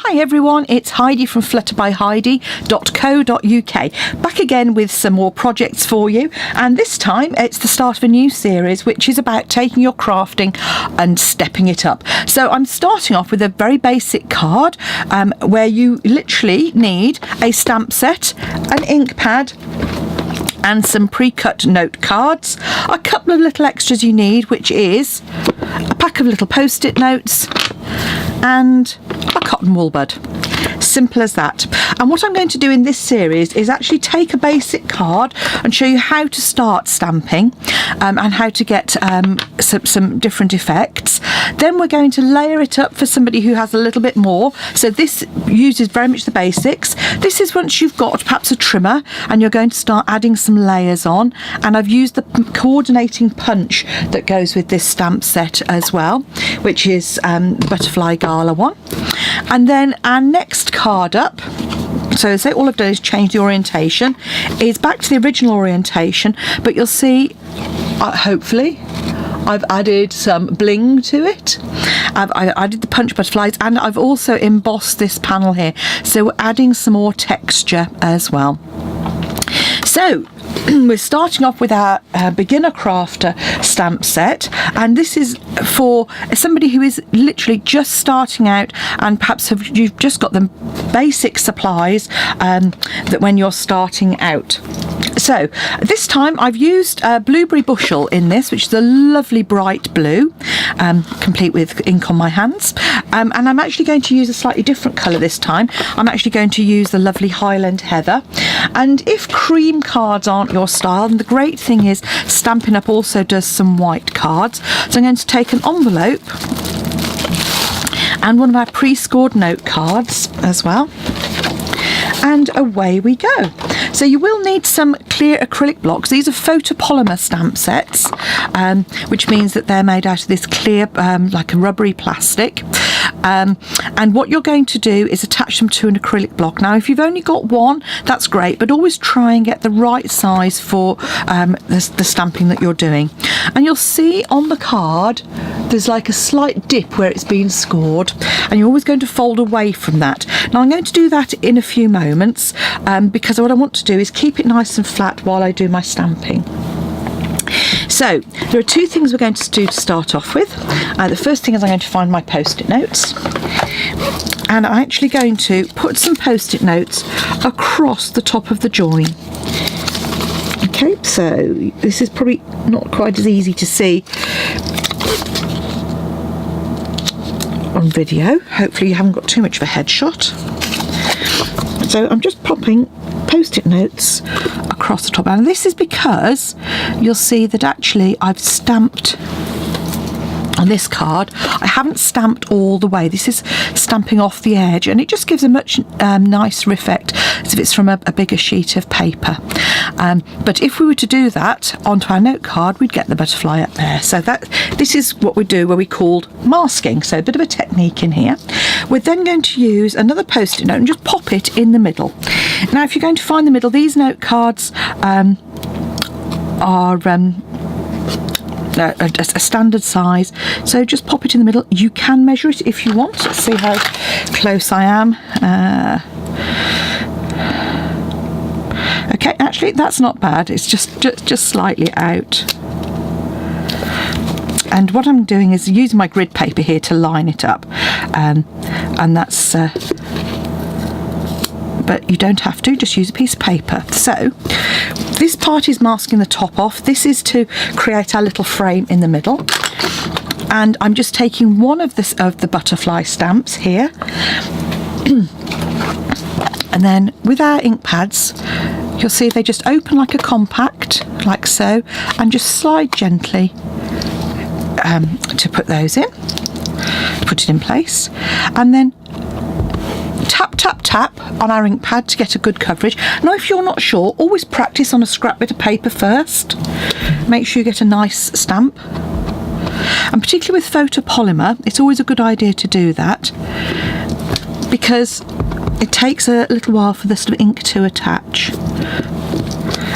Hi everyone, it's Heidi from flutterbyheidi.co.uk, back again with some more projects for you, and this time it's the start of a new series which is about taking your crafting and stepping it up. So I'm starting off with a very basic card where you literally need a stamp set, an ink pad and some pre-cut note cards, a couple of little extras you need, which is a pack of little post-it notes and a cotton wool bud. Simple as that. And what I'm going to do in this series is actually take a basic card and show you how to start stamping and how to get some different effects. Then we're going to layer it up for somebody who has a little bit more. So this uses very much the basics. This is once you've got perhaps a trimmer and you're going to start adding some layers on, and I've used the coordinating punch that goes with this stamp set as well, which is the Butterfly Gala one. And then our next card up, so say all I've done is change the orientation, is back to the original orientation, but you'll see hopefully I've added some bling to it. I've added the punch butterflies, and I've also embossed this panel here, so we're adding some more texture as well. So we're starting off with our beginner crafter stamp set, and this is for somebody who is literally just starting out and perhaps you've just got the basic supplies that when you're starting out. So this time I've used Blueberry Bushel in this, which is a lovely bright blue, complete with ink on my hands, and I'm actually going to use a slightly different colour this time. I'm actually going to use the lovely Highland Heather. And if cream cards aren't your style, and the great thing is Stampin' Up also does some white cards, so I'm going to take an envelope and one of our pre-scored note cards as well, and away we go. So you will need some clear acrylic blocks. These are photopolymer stamp sets, which means that they're made out of this clear, like a rubbery plastic. And what you're going to do is attach them to an acrylic block. Now, if you've only got one, that's great, but always try and get the right size for the stamping that you're doing. And you'll see on the card, there's like a slight dip where it's been scored, and you're always going to fold away from that. Now, I'm going to do that in a few moments because what I want to do is keep it nice and flat while I do my stamping. So there are two things we're going to do to start off with. The first thing is I'm going to find my post-it notes, and I'm actually going to put some post-it notes across the top of the join. Okay, so this is probably not quite as easy to see on video. Hopefully you haven't got too much of a headshot. So I'm just popping post-it notes across the top, and this is because you'll see that actually I've stamped on this card. I haven't stamped all the way. This is stamping off the edge, and it just gives a much nicer effect as if it's from a bigger sheet of paper. But if we were to do that onto our note card, we'd get the butterfly up there. So this is what we do, where we called masking. So a bit of a technique in here. We're then going to use another post-it note and just pop it in the middle. Now, if you're going to find the middle, these note cards are a standard size, so just pop it in the middle. You can measure it if you want. Let's see how close I am. Okay, actually that's not bad. It's just slightly out. And what I'm doing is using my grid paper here to line it up, and that's but you don't have to, just use a piece of paper. So this part is masking the top off. This is to create our little frame in the middle, and I'm just taking one of the butterfly stamps here and then with our ink pads, you'll see they just open like a compact, like so, and just slide gently to put those in, put it in place, and then tap tap tap on our ink pad to get a good coverage. Now, if you're not sure, always practice on a scrap bit of paper first. Make sure you get a nice stamp, and particularly with photopolymer, it's always a good idea to do that because it takes a little while for the sort of ink to attach.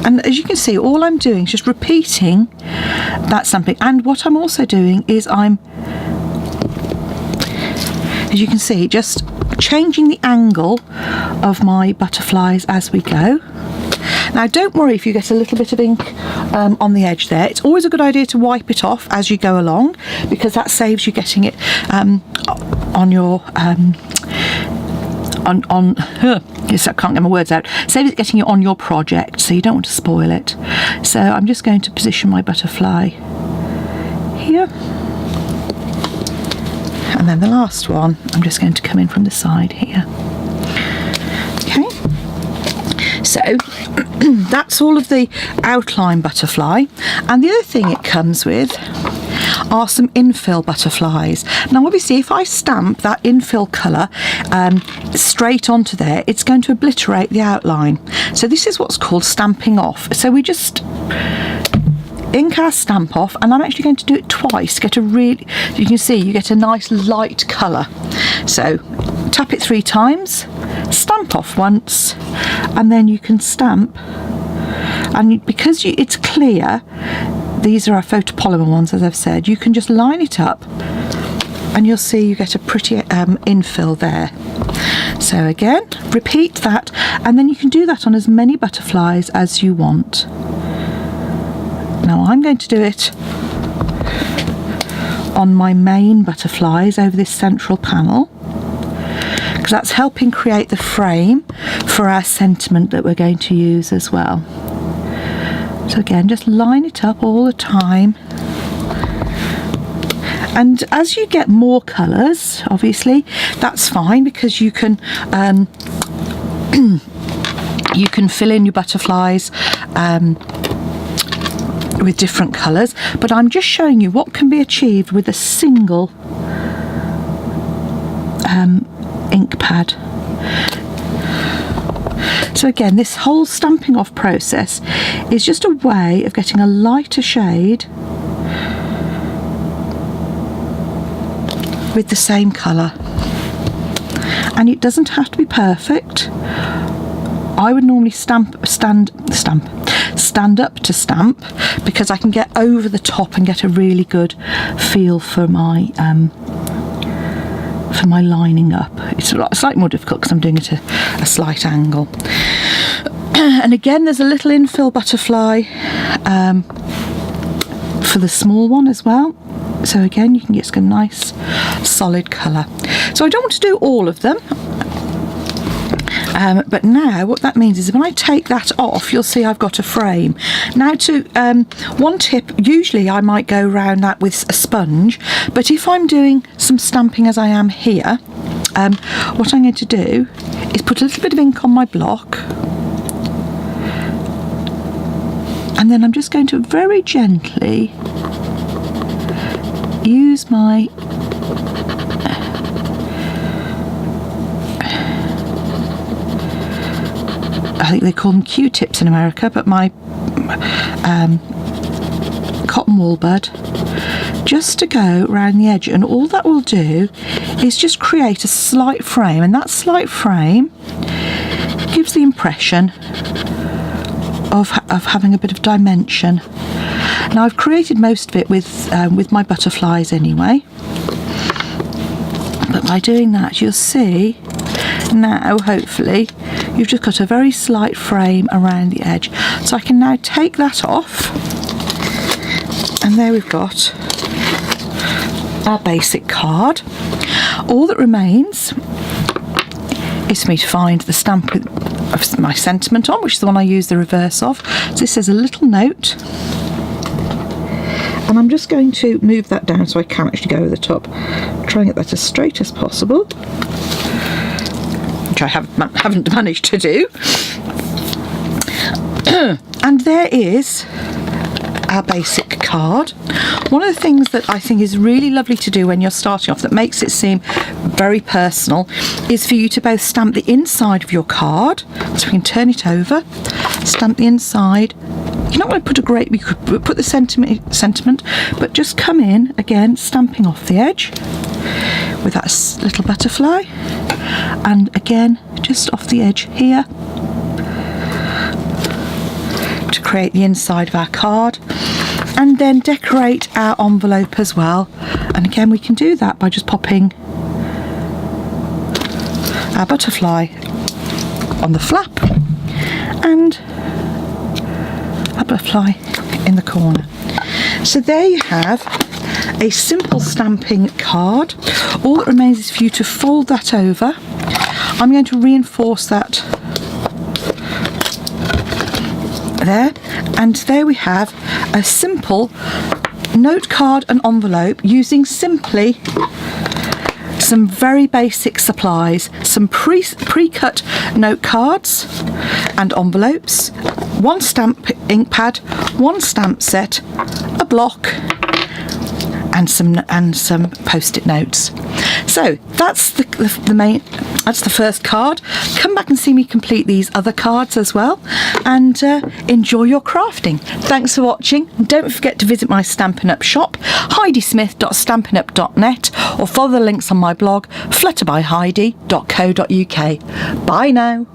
And as you can see, all I'm doing is just repeating that stamping. And what I'm also doing is as you can see, just changing the angle of my butterflies as we go. Now don't worry if you get a little bit of ink on the edge there. It's always a good idea to wipe it off as you go along, because that saves you getting it on your yes, I can't get my words out. Saves it getting it on your project, so you don't want to spoil it. So I'm just going to position my butterfly here, and then the last one I'm just going to come in from the side here. Okay, so that's all of the outline butterfly, and the other thing it comes with are some infill butterflies. Now obviously if I stamp that infill colour straight onto there, it's going to obliterate the outline. So this is what's called stamping off. So we just ink our stamp off, and I'm actually going to do it twice to get a really, you can see you get a nice light colour. So tap it 3 times, stamp off once, and then you can stamp, and because it's clear, these are our photopolymer ones, as I've said, you can just line it up and you'll see you get a pretty infill there. So again, repeat that, and then you can do that on as many butterflies as you want. Now I'm going to do it on my main butterflies over this central panel, because that's helping create the frame for our sentiment that we're going to use as well. So again, just line it up all the time, and as you get more colours, obviously that's fine, because you can you can fill in your butterflies with different colours, but I'm just showing you what can be achieved with a single ink pad. So again, this whole stamping off process is just a way of getting a lighter shade with the same colour, and it doesn't have to be perfect. I would normally stand up to stamp, because I can get over the top and get a really good feel for my lining up. It's slightly more difficult because I'm doing it at a slight angle. And again, there's a little infill butterfly for the small one as well. So again, you can get a nice solid colour. So I don't want to do all of them. But now what that means is when I take that off, you'll see I've got a frame. Now to one tip, usually I might go around that with a sponge, but if I'm doing some stamping as I am here, what I'm going to do is put a little bit of ink on my block, and then I'm just going to very gently use my I think they call them Q-tips in America, but my cotton wool bud, just to go around the edge, and all that will do is just create a slight frame, and that slight frame gives the impression of having a bit of dimension. Now I've created most of it with my butterflies anyway, but by doing that you'll see now hopefully you've just got a very slight frame around the edge. So I can now take that off, and there we've got our basic card. All that remains is for me to find the stamp of my sentiment on, which is the one I use the reverse of. So this is a little note, and I'm just going to move that down so I can actually go over the top. Try and get that as straight as possible, which I haven't managed to do. And there is our basic card. One of the things that I think is really lovely to do when you're starting off, that makes it seem very personal, is for you to both stamp the inside of your card, so we can turn it over, stamp the inside. You're not going to put we could put the sentiment, but just come in again, stamping off the edge with that little butterfly, and again just off the edge here to create the inside of our card, and then decorate our envelope as well. And again we can do that by just popping our butterfly on the flap and a butterfly in the corner. So there you have a simple stamping card. All that remains is for you to fold that over. I'm going to reinforce that there, and there we have a simple note card and envelope using simply some very basic supplies, some pre-cut note cards and envelopes, one stamp ink pad, one stamp set, a block and some post-it notes. So that's the first card. Come back and see me complete these other cards as well, and enjoy your crafting. Thanks for watching. Don't forget to visit my Stampin' Up shop, heidismith.stampinup.net, or follow the links on my blog, flutterbyheidi.co.uk. Bye now.